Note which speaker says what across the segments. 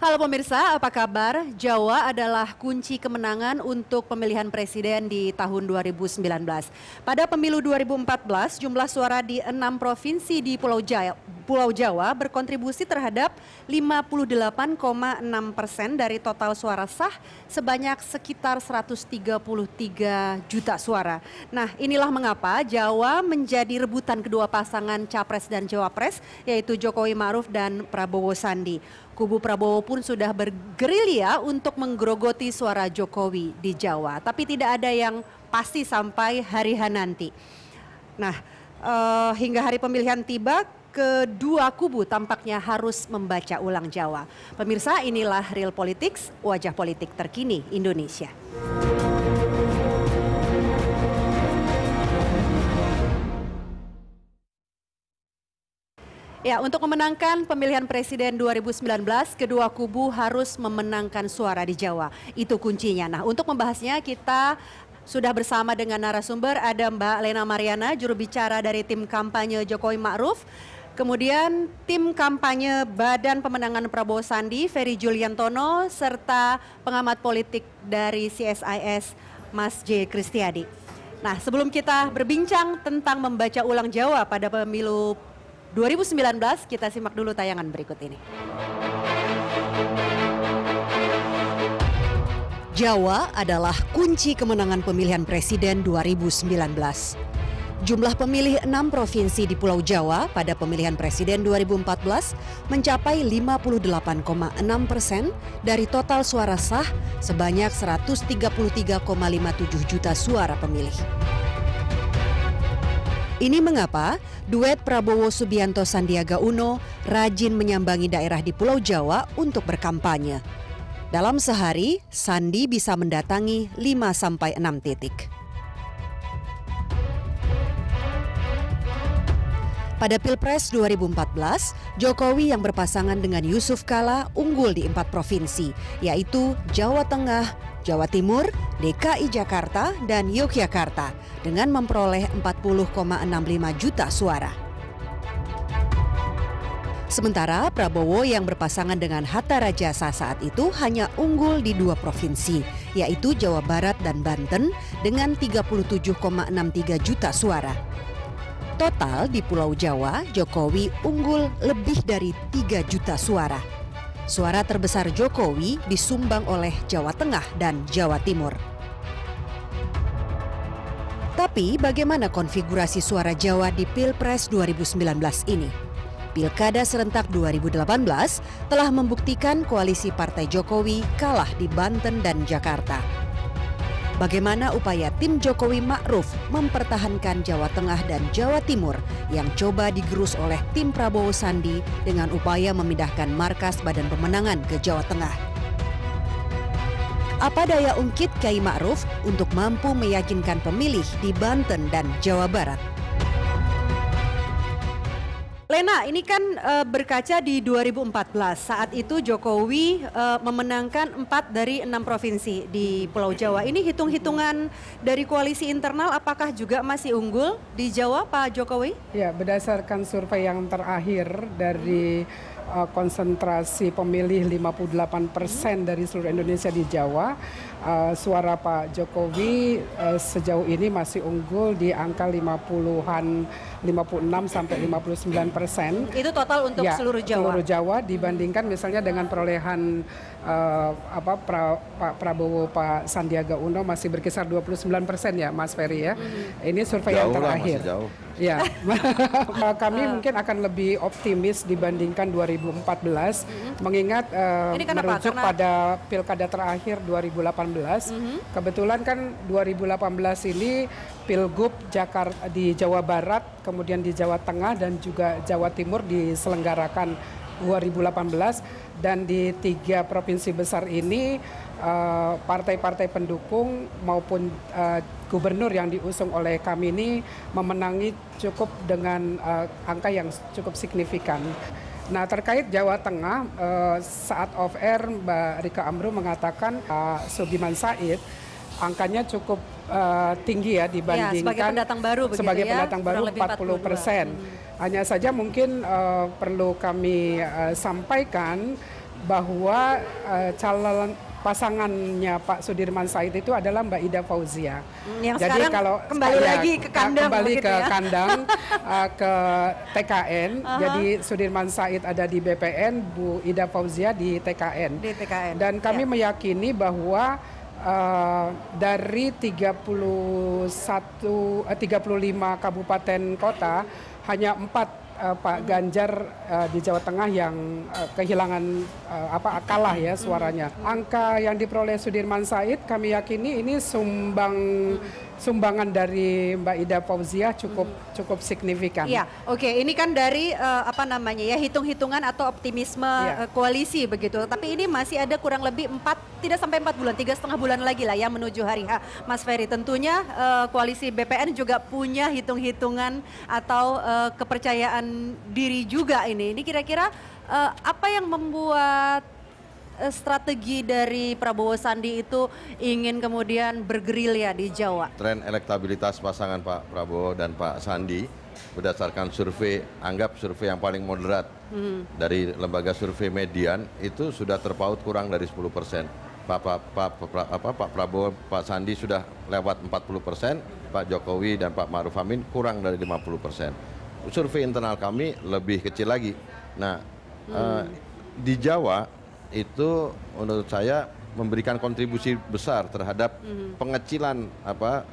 Speaker 1: Halo pemirsa, apa kabar? Jawa adalah kunci kemenangan untuk pemilihan presiden di tahun 2019. Pada pemilu 2014, jumlah suara di 6 provinsi di Pulau Jawa berkontribusi terhadap 58,6% dari total suara sah sebanyak sekitar 133 juta suara. Nah, inilah mengapa Jawa menjadi rebutan kedua pasangan Capres dan Cawapres, yaitu Jokowi Ma'ruf dan Prabowo Sandi. Kubu Prabowo pun sudah bergerilya untuk menggerogoti suara Jokowi di Jawa, tapi tidak ada yang pasti sampai hari H nanti. Nah, hingga hari pemilihan tiba, kedua kubu tampaknya harus membaca ulang Jawa. Pemirsa, inilah Real Politics, wajah politik terkini Indonesia. Ya, untuk memenangkan pemilihan presiden 2019, kedua kubu harus memenangkan suara di Jawa. Itu kuncinya. Nah, untuk membahasnya kita sudah bersama dengan narasumber, ada Mbak Lena Mariana, juru bicara dari tim kampanye Jokowi Ma'ruf. Kemudian tim kampanye Badan Pemenangan Prabowo Sandi, Ferry Juliantono, serta pengamat politik dari CSIS, Mas J. Kristiadi. Nah, sebelum kita berbincang tentang membaca ulang Jawa pada pemilu 2019, kita simak dulu tayangan berikut ini. Jawa adalah kunci kemenangan pemilihan presiden 2019. Jumlah pemilih 6 provinsi di Pulau Jawa pada pemilihan presiden 2014 mencapai 58,6% dari total suara sah sebanyak 133,57 juta suara pemilih. Ini mengapa duet Prabowo Subianto Sandiaga Uno rajin menyambangi daerah di Pulau Jawa untuk berkampanye. Dalam sehari, Sandi bisa mendatangi 5-6 titik. Pada Pilpres 2014, Jokowi yang berpasangan dengan Yusuf Kala unggul di 4 provinsi, yaitu Jawa Tengah, Jawa Timur, DKI Jakarta, dan Yogyakarta dengan memperoleh 40,65 juta suara. Sementara Prabowo yang berpasangan dengan Hatta Rajasa saat itu hanya unggul di 2 provinsi, yaitu Jawa Barat dan Banten dengan 37,63 juta suara. Total di Pulau Jawa, Jokowi unggul lebih dari 3 juta suara. Suara terbesar Jokowi disumbang oleh Jawa Tengah dan Jawa Timur. Tapi bagaimana konfigurasi suara Jawa di Pilpres 2019 ini? Pilkada serentak 2018 telah membuktikan koalisi Partai Jokowi kalah di Banten dan Jakarta. Bagaimana upaya tim Jokowi Ma'ruf mempertahankan Jawa Tengah dan Jawa Timur yang coba digerus oleh tim Prabowo Sandi dengan upaya memindahkan markas Badan Pemenangan ke Jawa Tengah? Apa daya ungkit Kiai Ma'ruf untuk mampu meyakinkan pemilih di Banten dan Jawa Barat? Lena, ini kan berkaca di 2014, saat itu Jokowi memenangkan 4 dari 6 provinsi di Pulau Jawa. Ini hitung-hitungan dari koalisi internal, apakah juga masih unggul di Jawa, Pak Jokowi?
Speaker 2: Ya, berdasarkan survei yang terakhir dari konsentrasi pemilih 58% dari seluruh Indonesia di Jawa, suara Pak Jokowi sejauh ini masih unggul di angka 56 sampai 59%.
Speaker 1: Itu total untuk
Speaker 2: ya,
Speaker 1: seluruh Jawa.
Speaker 2: Seluruh Jawa dibandingkan misalnya dengan perolehan Pak Prabowo, Pak Sandiaga Uno masih berkisar 29% ya, Mas Ferry ya. Ini survei yang terakhir. Ya, kami mungkin akan lebih optimis dibandingkan 2014, mengingat merujuk pada pilkada terakhir 2018. Kebetulan kan 2018 ini Pilgub Jakarta di Jawa Barat, kemudian di Jawa Tengah dan juga Jawa Timur diselenggarakan 2018, dan di 3 provinsi besar ini partai-partai pendukung maupun gubernur yang diusung oleh kami ini memenangi cukup dengan angka yang cukup signifikan. Nah, terkait Jawa Tengah, saat off air Mbak Rika Amru mengatakan Sudirman Said angkanya cukup tinggi ya dibandingkan
Speaker 1: sebagai pendatang baru,
Speaker 2: sebagai pendatang baru 40%. Hanya saja mungkin perlu kami sampaikan bahwa calon pasangannya Pak Sudirman Said itu adalah Mbak Ida Fauzia.
Speaker 1: Yang jadi kalau kembali lagi ke kandang,
Speaker 2: kembali ke kandang ke TKN. Jadi Sudirman Said ada di BPN, Bu Ida Fauzia di TKN. Dan kami meyakini bahwa dari 35 kabupaten kota hanya 4 Pak Ganjar di Jawa Tengah yang kehilangan kalah ya suaranya. Angka yang diperoleh Sudirman Said kami yakini ini sumbangan dari Mbak Ida Fauzia cukup signifikan.
Speaker 1: Iya, oke. Ini kan dari hitung-hitungan atau optimisme koalisi begitu. Tapi ini masih ada kurang lebih tidak sampai 4 bulan, 3,5 bulan lagi lah ya menuju hari H. Mas Ferry, tentunya koalisi BPN juga punya hitung-hitungan atau kepercayaan diri juga ini. Ini kira-kira apa yang membuat strategi dari Prabowo Sandi itu ingin kemudian bergerilya di Jawa?
Speaker 3: Tren elektabilitas pasangan Pak Prabowo dan Pak Sandi berdasarkan survei, anggap survei yang paling moderat dari lembaga survei Median itu sudah terpaut kurang dari 10%. Pak Prabowo, Pak Sandi sudah lewat 40%, Pak Jokowi dan Pak Ma'ruf Amin kurang dari 50%. Survei internal kami lebih kecil lagi. Nah, di Jawa itu menurut saya memberikan kontribusi besar terhadap pengecilan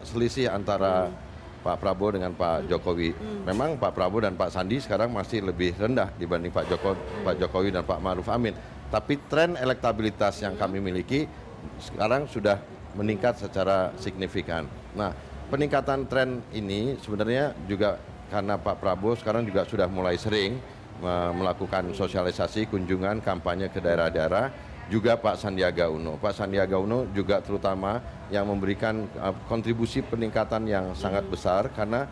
Speaker 3: selisih antara Pak Prabowo dengan Pak Jokowi. Memang Pak Prabowo dan Pak Sandi sekarang masih lebih rendah dibanding Pak Jokowi dan Pak Ma'ruf Amin. Tapi tren elektabilitas yang kami miliki sekarang sudah meningkat secara signifikan. Nah, peningkatan tren ini sebenarnya juga karena Pak Prabowo sekarang juga sudah mulai sering melakukan sosialisasi, kunjungan, kampanye ke daerah-daerah. Juga Pak Sandiaga Uno. Pak Sandiaga Uno juga terutama yang memberikan kontribusi peningkatan yang sangat besar karena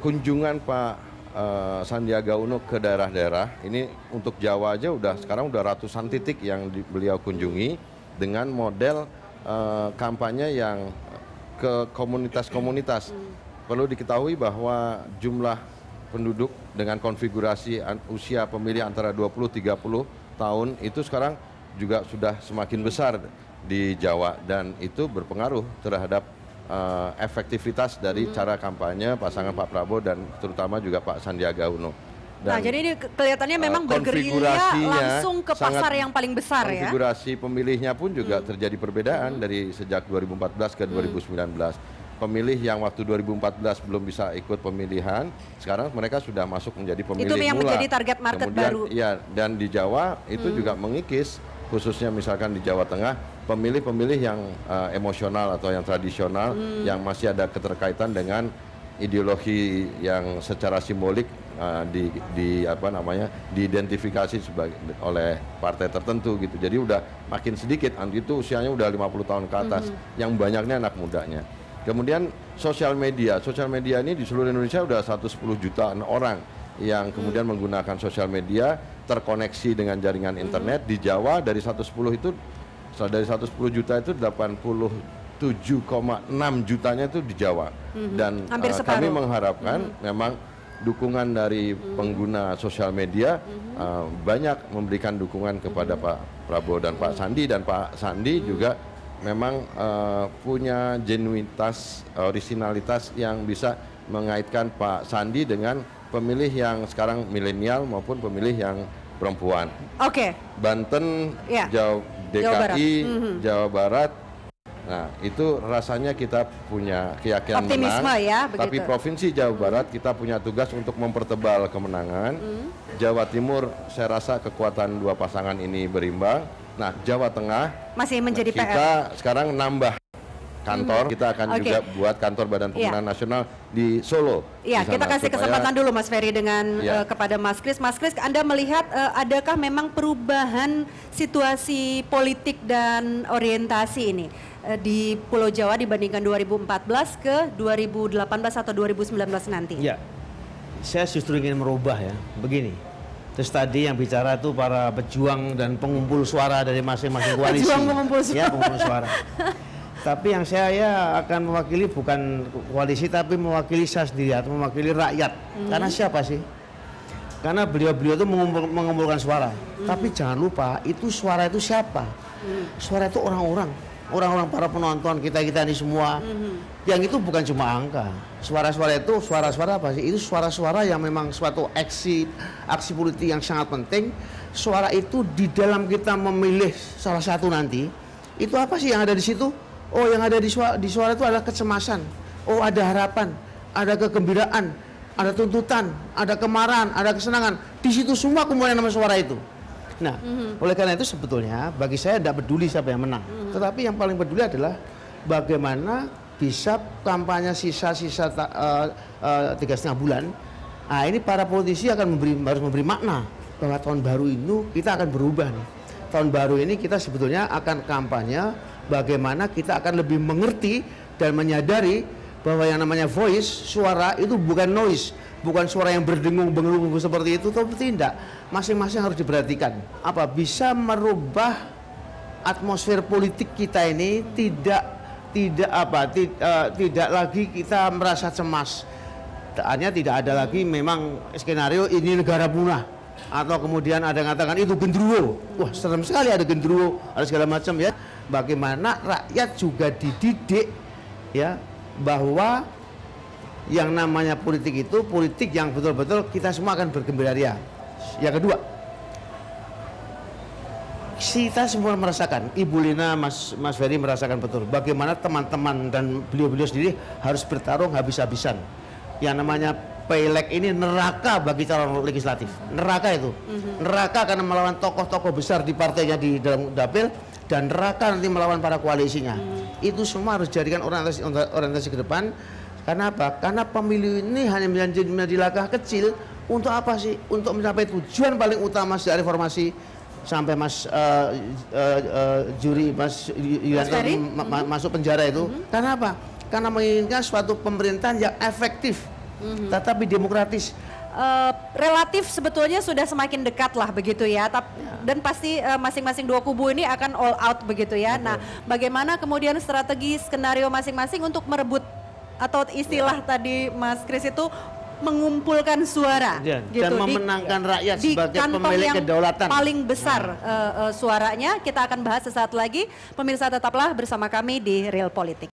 Speaker 3: kunjungan Pak Sandiaga Uno ke daerah-daerah ini untuk Jawa aja sekarang udah ratusan titik yang beliau kunjungi dengan model kampanye yang ke komunitas-komunitas. Perlu diketahui bahwa jumlah penduduk dengan konfigurasi usia pemilih antara 20-30 tahun itu sekarang juga sudah semakin besar di Jawa dan itu berpengaruh terhadap efektivitas dari cara kampanye pasangan Pak Prabowo dan terutama juga Pak Sandiaga Uno.
Speaker 1: Dan jadi ini kelihatannya memang bergerilya langsung ke pasar yang paling besar ya.
Speaker 3: Konfigurasi pemilihnya pun juga terjadi perbedaan dari sejak 2014 ke 2019. Pemilih yang waktu 2014 belum bisa ikut pemilihan, sekarang mereka sudah masuk menjadi pemilih
Speaker 1: itu yang
Speaker 3: mula.
Speaker 1: Menjadi target market baru.
Speaker 3: Ya, dan di Jawa itu juga mengikis, khususnya misalkan di Jawa Tengah, pemilih-pemilih yang emosional atau yang tradisional, yang masih ada keterkaitan dengan ideologi yang secara simbolik diidentifikasi oleh partai tertentu gitu. Jadi udah makin sedikit, itu usianya udah 50 tahun ke atas, yang banyaknya anak mudanya. Kemudian sosial media ini di seluruh Indonesia udah 110 jutaan orang yang kemudian menggunakan sosial media, terkoneksi dengan jaringan internet. Di Jawa dari 110 juta itu 87,6 jutanya itu di Jawa. Dan kami mengharapkan memang dukungan dari pengguna sosial media banyak memberikan dukungan kepada Pak Prabowo dan Pak Sandi, dan Pak Sandi juga memang punya genuinitas, orisinalitas yang bisa mengaitkan Pak Sandi dengan pemilih yang sekarang milenial maupun pemilih yang perempuan.
Speaker 1: Oke.
Speaker 3: Banten, DKI, Jawa Barat. Nah, itu rasanya kita punya keyakinan
Speaker 1: optimisme
Speaker 3: menang.
Speaker 1: Ya,
Speaker 3: tapi Provinsi Jawa Barat kita punya tugas untuk mempertebal kemenangan. Jawa Timur saya rasa kekuatan dua pasangan ini berimbang. Nah, Jawa Tengah
Speaker 1: masih menjadi
Speaker 3: kita
Speaker 1: PR.
Speaker 3: sekarang nambah kantor, kita akan juga buat kantor Badan Pemenangan Nasional di Solo.
Speaker 1: Iya, kita kasih kesempatan dulu Mas Ferry dengan kepada Mas Kris. Mas Kris, Anda melihat adakah memang perubahan situasi politik dan orientasi ini di Pulau Jawa dibandingkan 2014 ke 2018 atau 2019 nanti?
Speaker 4: Ya, saya justru ingin merubah ya, begini. Terus tadi yang bicara itu para pejuang dan pengumpul suara dari masing-masing koalisi.
Speaker 1: Pejuang pengumpul suara.
Speaker 4: Ya, pengumpul suara. Tapi yang saya akan mewakili bukan koalisi, tapi mewakili saya sendiri atau mewakili rakyat. Karena siapa sih? Karena beliau-beliau itu mengumpulkan suara. Tapi jangan lupa, itu suara itu siapa? Suara itu orang-orang para penonton kita ini semua. Yang itu bukan cuma angka. Suara-suara itu suara-suara apa sih? Itu suara-suara yang memang suatu aksi politik yang sangat penting. Suara itu di dalam kita memilih salah satu nanti, itu apa sih yang ada di situ? Oh, yang ada di suara itu adalah kecemasan. Oh, ada harapan, ada kegembiraan, ada tuntutan, ada kemarahan, ada kesenangan. Di situ semua kemudian nama suara itu. Nah, oleh karena itu sebetulnya bagi saya tidak peduli siapa yang menang. Tetapi yang paling peduli adalah bagaimana bisa kampanye sisa-sisa 3,5 bulan. Nah, ini para politisi harus memberi makna bahwa tahun baru ini kita akan berubah nih. Tahun baru ini kita sebetulnya akan kampanye bagaimana kita akan lebih mengerti dan menyadari bahwa yang namanya voice, suara itu bukan noise, bukan suara yang berdengung-bengung seperti itu, tapi tidak. Masing-masing harus diperhatikan. Apa bisa merubah atmosfer politik kita ini tidak lagi kita merasa cemas. Hanya tidak ada lagi memang skenario ini negara punah, atau kemudian ada yang mengatakan itu genderuwo. Wah, serem sekali ada genderuwo, ada segala macam ya. Bagaimana rakyat juga dididik ya bahwa yang namanya politik itu politik yang betul-betul kita semua akan bergembira ria. Yang kedua, kita semua merasakan, Ibu Lina, Mas Ferry merasakan betul bagaimana teman-teman dan beliau-beliau sendiri harus bertarung habis-habisan. Yang namanya Pileg ini neraka bagi calon legislatif. Neraka itu. Neraka karena melawan tokoh-tokoh besar di partainya di dalam dapil, dan neraka nanti melawan para koalisinya. Itu semua harus dijadikan orientasi ke depan. Karena apa? Karena pemilu ini hanya menjadi langkah kecil untuk apa sih? Untuk mencapai tujuan paling utama sejak reformasi sampai Mas Yulianto masuk penjara itu. Karena apa? Karena menginginkan suatu pemerintahan yang efektif, tetapi demokratis.
Speaker 1: Relatif sebetulnya sudah semakin dekat lah begitu ya, dan pasti masing-masing dua kubu ini akan all out begitu ya. Betul. Nah, bagaimana kemudian strategi skenario masing-masing untuk merebut atau istilah tadi Mas Kris itu mengumpulkan suara gitu,
Speaker 4: dan memenangkan rakyat sebagai pemilik kedaulatan
Speaker 1: paling besar suaranya. Kita akan bahas sesaat lagi. Pemirsa tetaplah bersama kami di Real Politik.